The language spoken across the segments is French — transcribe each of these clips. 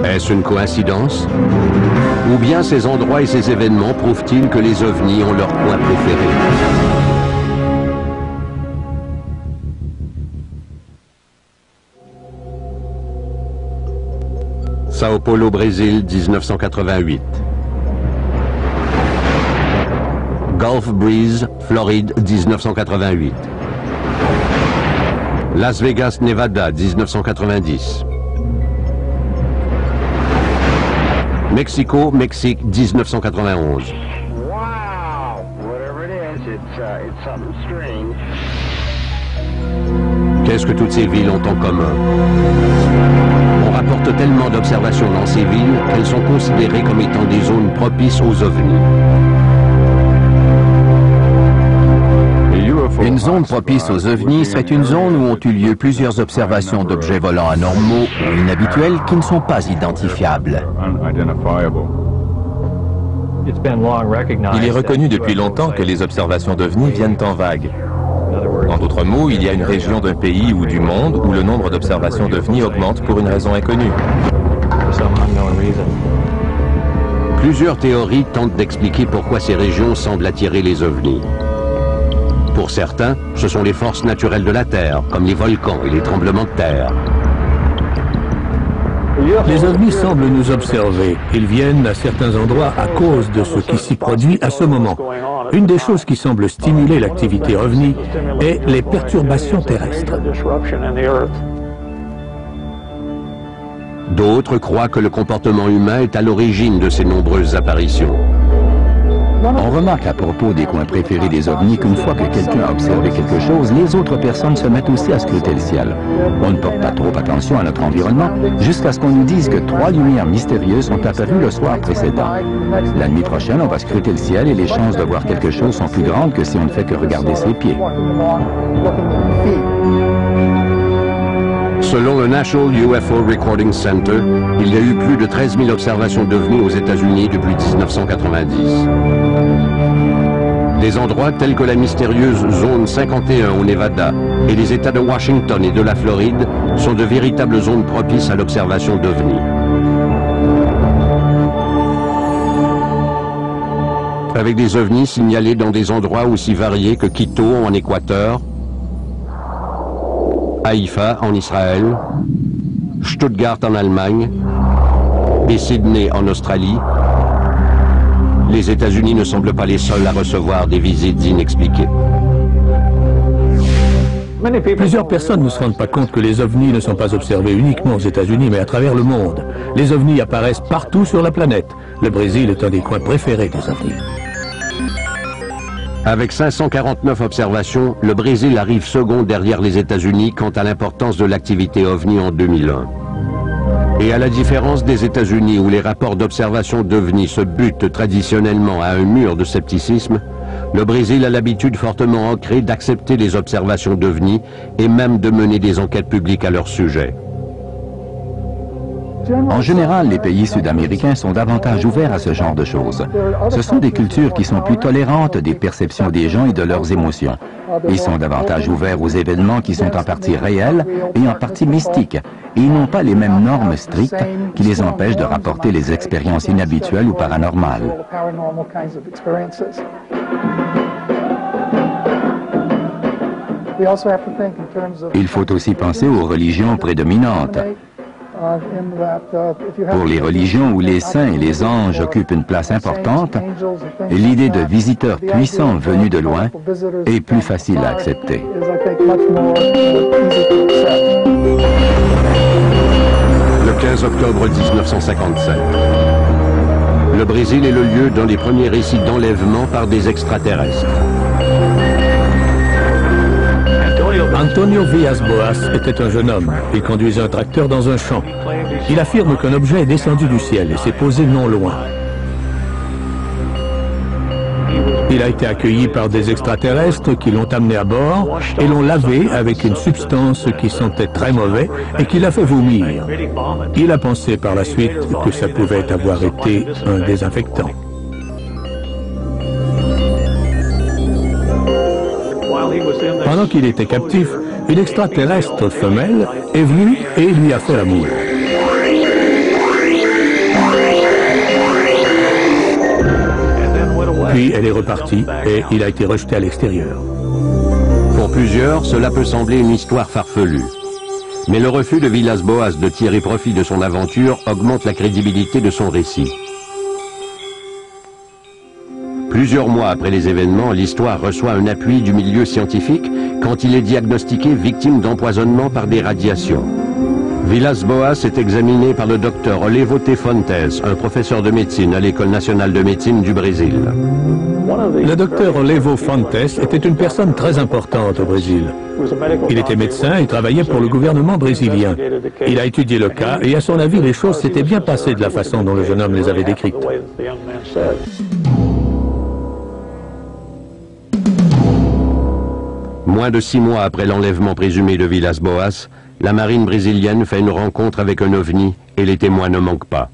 Est-ce une coïncidence? Ou bien ces endroits et ces événements prouvent-ils que les ovnis ont leur coin préféré? Sao Paulo, Brésil, 1988. Gulf Breeze, Floride, 1988. Las Vegas, Nevada, 1990. Mexico, Mexique, 1991. Qu'est-ce que toutes ces villes ont en commun? On rapporte tellement d'observations dans ces villes qu'elles sont considérées comme étant des zones propices aux ovnis. Une zone propice aux ovnis serait une zone où ont eu lieu plusieurs observations d'objets volants anormaux ou inhabituels qui ne sont pas identifiables. Il est reconnu depuis longtemps que les observations d'ovnis viennent en vagues. En d'autres mots, il y a une région d'un pays ou du monde où le nombre d'observations d'ovnis augmente pour une raison inconnue. Plusieurs théories tentent d'expliquer pourquoi ces régions semblent attirer les ovnis. Pour certains, ce sont les forces naturelles de la Terre, comme les volcans et les tremblements de terre. Les ovnis semblent nous observer. Ils viennent à certains endroits à cause de ce qui s'y produit à ce moment. Une des choses qui semble stimuler l'activité ovni est les perturbations terrestres. D'autres croient que le comportement humain est à l'origine de ces nombreuses apparitions. On remarque à propos des coins préférés des ovnis qu'une fois que quelqu'un a observé quelque chose, les autres personnes se mettent aussi à scruter le ciel. On ne porte pas trop attention à notre environnement jusqu'à ce qu'on nous dise que 3 lumières mystérieuses sont apparues le soir précédent. La nuit prochaine, on va scruter le ciel et les chances de voir quelque chose sont plus grandes que si on ne fait que regarder ses pieds. Selon le National UFO Recording Center, il y a eu plus de 13 000 observations d'ovnis aux États-Unis depuis 1990. Des endroits tels que la mystérieuse zone 51 au Nevada et les États de Washington et de la Floride sont de véritables zones propices à l'observation d'ovnis. Avec des ovnis signalés dans des endroits aussi variés que Quito en Équateur, Haïfa en Israël, Stuttgart en Allemagne et Sydney en Australie, les États-Unis ne semblent pas les seuls à recevoir des visites inexpliquées. Plusieurs personnes ne se rendent pas compte que les ovnis ne sont pas observés uniquement aux États-Unis, mais à travers le monde. Les ovnis apparaissent partout sur la planète. Le Brésil est un des coins préférés des ovnis. Avec 549 observations, le Brésil arrive second derrière les États-Unis quant à l'importance de l'activité OVNI en 2001. Et à la différence des États-Unis où les rapports d'observation d'OVNI se butent traditionnellement à un mur de scepticisme, le Brésil a l'habitude fortement ancrée d'accepter les observations d'OVNI et même de mener des enquêtes publiques à leur sujet. En général, les pays sud-américains sont davantage ouverts à ce genre de choses. Ce sont des cultures qui sont plus tolérantes des perceptions des gens et de leurs émotions. Ils sont davantage ouverts aux événements qui sont en partie réels et en partie mystiques. Et ils n'ont pas les mêmes normes strictes qui les empêchent de rapporter les expériences inhabituelles ou paranormales. Il faut aussi penser aux religions prédominantes. Pour les religions où les saints et les anges occupent une place importante, l'idée de visiteurs puissants venus de loin est plus facile à accepter. Le 15 octobre 1957. Le Brésil est le lieu d'un des premiers récits d'enlèvement par des extraterrestres. Antonio Villas-Boas était un jeune homme. Il conduisait un tracteur dans un champ. Il affirme qu'un objet est descendu du ciel et s'est posé non loin. Il a été accueilli par des extraterrestres qui l'ont amené à bord et l'ont lavé avec une substance qui sentait très mauvais et qui l'a fait vomir. Il a pensé par la suite que ça pouvait avoir été un désinfectant. Pendant qu'il était captif, une extraterrestre femelle est venue et lui a fait l'amour. Puis elle est repartie et il a été rejeté à l'extérieur. Pour plusieurs, cela peut sembler une histoire farfelue. Mais le refus de Villas-Boas de tirer profit de son aventure augmente la crédibilité de son récit. Plusieurs mois après les événements, l'histoire reçoit un appui du milieu scientifique quand il est diagnostiqué victime d'empoisonnement par des radiations. Villas-Boas est examiné par le docteur Olevo T. Fontes, un professeur de médecine à l'École nationale de médecine du Brésil. Le docteur Olevo Fontes était une personne très importante au Brésil. Il était médecin et travaillait pour le gouvernement brésilien. Il a étudié le cas et à son avis, les choses s'étaient bien passées de la façon dont le jeune homme les avait décrites. Moins de 6 mois après l'enlèvement présumé de Villas-Boas, la marine brésilienne fait une rencontre avec un ovni et les témoins ne manquent pas.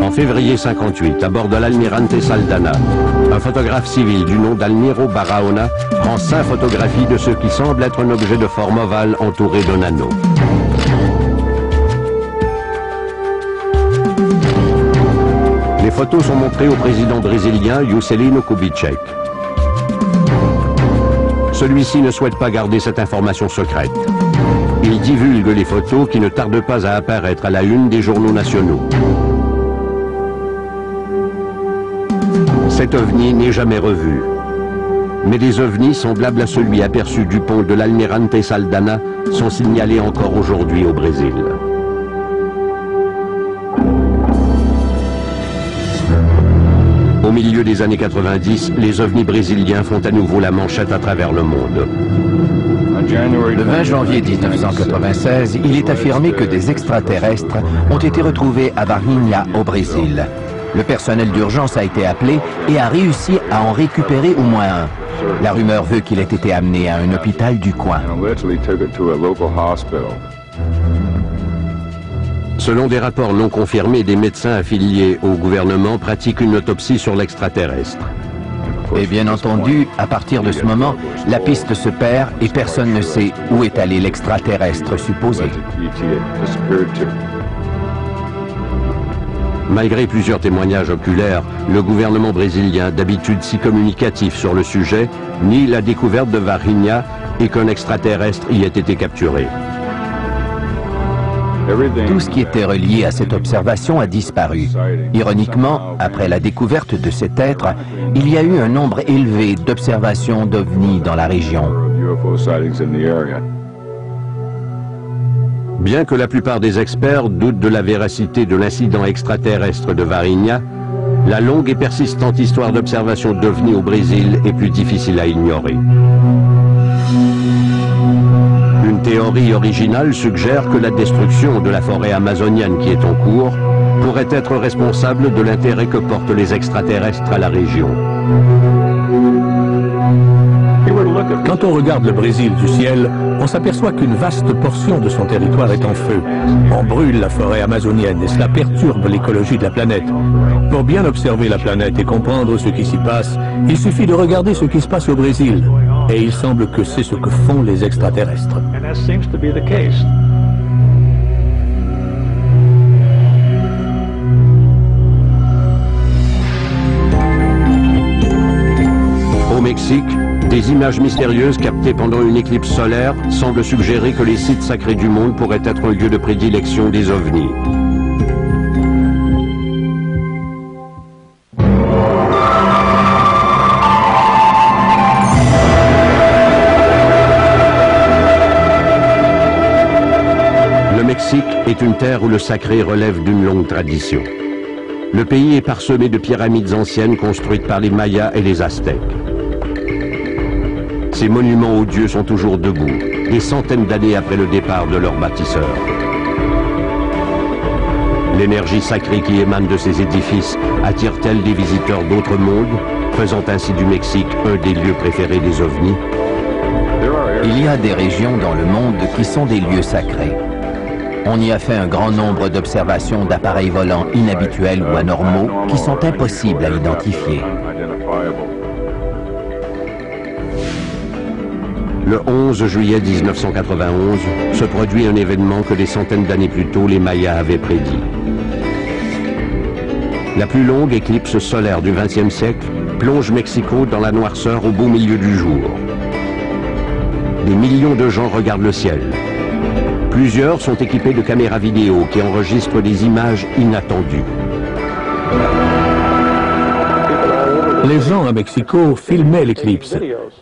En février 58, à bord de l'Almirante Saldanha, un photographe civil du nom d'Almiro Barahona prend 5 photographies de ce qui semble être un objet de forme ovale entouré d'un anneau. Les photos sont montrées au président brésilien Juscelino Kubitschek. Celui-ci ne souhaite pas garder cette information secrète. Il divulgue les photos qui ne tardent pas à apparaître à la une des journaux nationaux. Cet ovni n'est jamais revu. Mais des ovnis semblables à celui aperçu du pont de l'Almirante Saldanha sont signalés encore aujourd'hui au Brésil. Au milieu des années 90, les ovnis brésiliens font à nouveau la manchette à travers le monde. Le 20 janvier 1996, il est affirmé que des extraterrestres ont été retrouvés à Varginha, au Brésil. Le personnel d'urgence a été appelé et a réussi à en récupérer au moins un. La rumeur veut qu'il ait été amené à un hôpital du coin. Selon des rapports non confirmés, des médecins affiliés au gouvernement pratiquent une autopsie sur l'extraterrestre. Et bien entendu, à partir de ce moment, la piste se perd et personne ne sait où est allé l'extraterrestre supposé. Malgré plusieurs témoignages oculaires, le gouvernement brésilien, d'habitude si communicatif sur le sujet, nie la découverte de Varginha et qu'un extraterrestre y ait été capturé. Tout ce qui était relié à cette observation a disparu. Ironiquement, après la découverte de cet être, il y a eu un nombre élevé d'observations d'ovnis dans la région. Bien que la plupart des experts doutent de la véracité de l'incident extraterrestre de Varginha, la longue et persistante histoire d'observation d'ovnis au Brésil est plus difficile à ignorer. Une théorie originale suggère que la destruction de la forêt amazonienne qui est en cours pourrait être responsable de l'intérêt que portent les extraterrestres à la région. Quand on regarde le Brésil du ciel, on s'aperçoit qu'une vaste portion de son territoire est en feu. On brûle la forêt amazonienne et cela perturbe l'écologie de la planète. Pour bien observer la planète et comprendre ce qui s'y passe, il suffit de regarder ce qui se passe au Brésil. Et il semble que c'est ce que font les extraterrestres. Au Mexique, des images mystérieuses captées pendant une éclipse solaire semblent suggérer que les sites sacrés du monde pourraient être un lieu de prédilection des ovnis. Le Mexique est une terre où le sacré relève d'une longue tradition. Le pays est parsemé de pyramides anciennes construites par les Mayas et les Aztèques. Ces monuments aux dieux sont toujours debout, des centaines d'années après le départ de leurs bâtisseurs. L'énergie sacrée qui émane de ces édifices attire-t-elle des visiteurs d'autres mondes, faisant ainsi du Mexique un des lieux préférés des ovnis? Il y a des régions dans le monde qui sont des lieux sacrés. On y a fait un grand nombre d'observations d'appareils volants inhabituels ou anormaux qui sont impossibles à identifier. Le 11 juillet 1991 se produit un événement que des centaines d'années plus tôt les Mayas avaient prédit. La plus longue éclipse solaire du XXe siècle plonge Mexico dans la noirceur au beau milieu du jour. Des millions de gens regardent le ciel. Plusieurs sont équipés de caméras vidéo qui enregistrent des images inattendues. Les gens à Mexico filmaient l'éclipse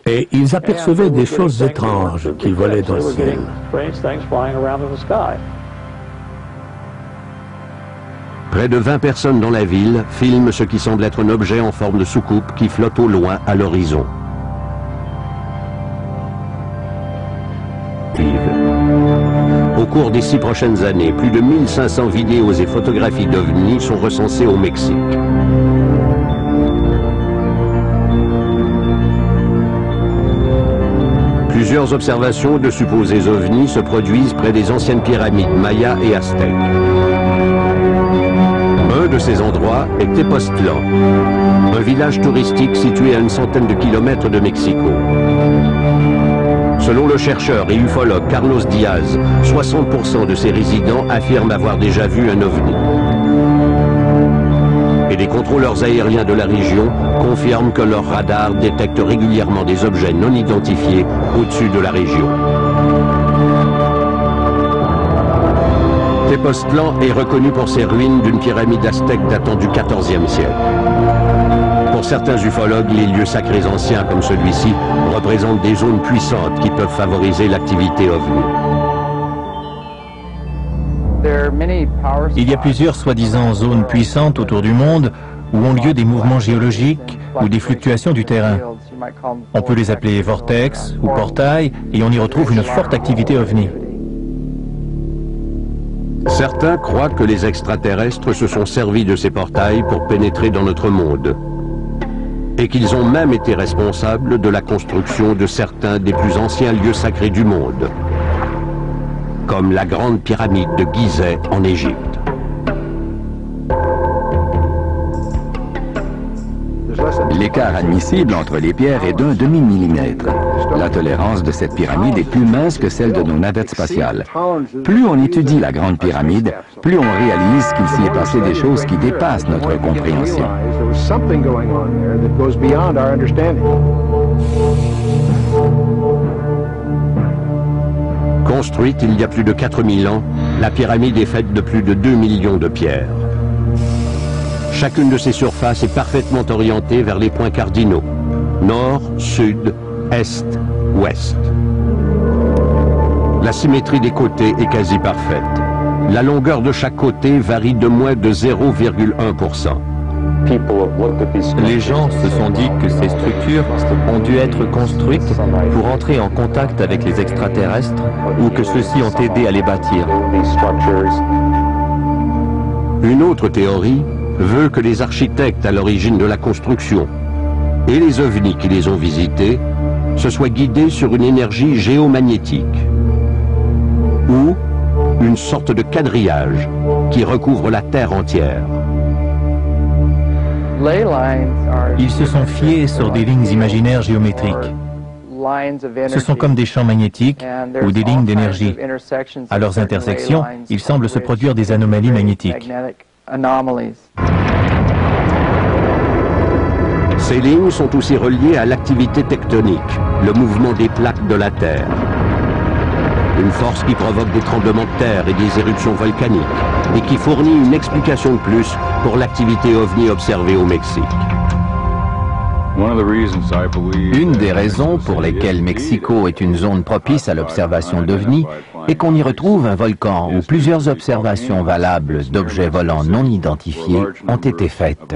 et ils apercevaient des choses étranges qui volaient dans le ciel. Près de 20 personnes dans la ville filment ce qui semble être un objet en forme de soucoupe qui flotte au loin à l'horizon. Au cours des 6 prochaines années, plus de 1500 vidéos et photographies d'OVNI sont recensées au Mexique. Plusieurs observations de supposés ovnis se produisent près des anciennes pyramides mayas et aztèques. Un de ces endroits est Tepoztlán, un village touristique situé à une centaine de kilomètres de Mexico. Selon le chercheur et ufologue Carlos Diaz, 60% de ses résidents affirment avoir déjà vu un ovni. Et les contrôleurs aériens de la région confirment que leur radar détecte régulièrement des objets non identifiés au-dessus de la région. Tepoztlán est reconnu pour ses ruines d'une pyramide aztèque datant du XIVe siècle. Pour certains ufologues, les lieux sacrés anciens comme celui-ci représentent des zones puissantes qui peuvent favoriser l'activité ovni. Il y a plusieurs soi-disant zones puissantes autour du monde où ont lieu des mouvements géologiques ou des fluctuations du terrain. On peut les appeler vortex ou portails et on y retrouve une forte activité ovni. Certains croient que les extraterrestres se sont servis de ces portails pour pénétrer dans notre monde et qu'ils ont même été responsables de la construction de certains des plus anciens lieux sacrés du monde, comme la grande pyramide de Gizeh en Égypte. L'écart admissible entre les pierres est d'1 demi-millimètre. La tolérance de cette pyramide est plus mince que celle de nos navettes spatiales. Plus on étudie la grande pyramide, plus on réalise qu'il s'y est passé des choses qui dépassent notre compréhension. Construite il y a plus de 4000 ans, la pyramide est faite de plus de 2 millions de pierres. Chacune de ces surfaces est parfaitement orientée vers les points cardinaux, nord, sud, est, ouest. La symétrie des côtés est quasi parfaite. La longueur de chaque côté varie de moins de 0,1%. Les gens se sont dit que ces structures ont dû être construites pour entrer en contact avec les extraterrestres ou que ceux-ci ont aidé à les bâtir. Une autre théorie veut que les architectes à l'origine de la construction et les ovnis qui les ont visités se soient guidés sur une énergie géomagnétique ou une sorte de quadrillage qui recouvre la Terre entière. Ils se sont fiés sur des lignes imaginaires géométriques. Ce sont comme des champs magnétiques ou des lignes d'énergie. À leurs intersections, il semble se produire des anomalies magnétiques. Ces lignes sont aussi reliées à l'activité tectonique, le mouvement des plaques de la Terre. Une force qui provoque des tremblements de terre et des éruptions volcaniques, et qui fournit une explication de plus pour l'activité ovni observée au Mexique. Une des raisons pour lesquelles Mexico est une zone propice à l'observation d'OVNI est qu'on y retrouve un volcan où plusieurs observations valables d'objets volants non identifiés ont été faites.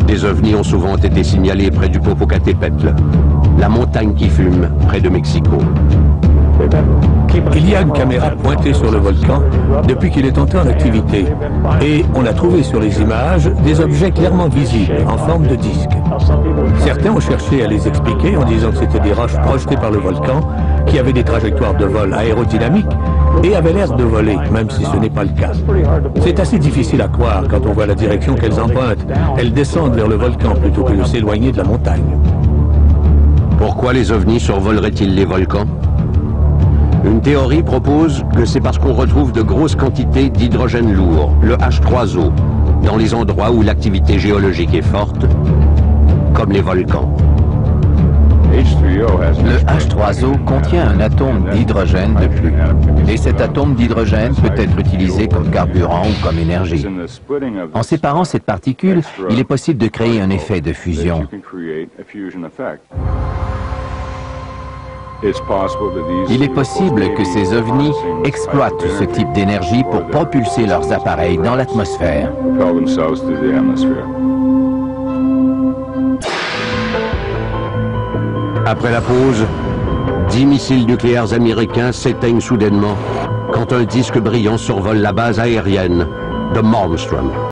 Des ovnis ont souvent été signalés près du Popocatépetl, la montagne qui fume près de Mexico. Il y a une caméra pointée sur le volcan depuis qu'il est entré en activité et on a trouvé sur les images des objets clairement visibles en forme de disque. Certains ont cherché à les expliquer en disant que c'était des roches projetées par le volcan qui avaient des trajectoires de vol aérodynamiques et avaient l'air de voler, même si ce n'est pas le cas. C'est assez difficile à croire quand on voit la direction qu'elles empruntent. Elles descendent vers le volcan plutôt que de s'éloigner de la montagne. Pourquoi les ovnis survoleraient-ils les volcans? Une théorie propose que c'est parce qu'on retrouve de grosses quantités d'hydrogène lourd, le H3O, dans les endroits où l'activité géologique est forte, comme les volcans. Le H3O contient un atome d'hydrogène de plus. Et cet atome d'hydrogène peut être utilisé comme carburant ou comme énergie. En séparant cette particule, il est possible de créer un effet de fusion. Il est possible que ces ovnis exploitent ce type d'énergie pour propulser leurs appareils dans l'atmosphère. Après la pause, 10 missiles nucléaires américains s'éteignent soudainement quand un disque brillant survole la base aérienne de Malmstrom.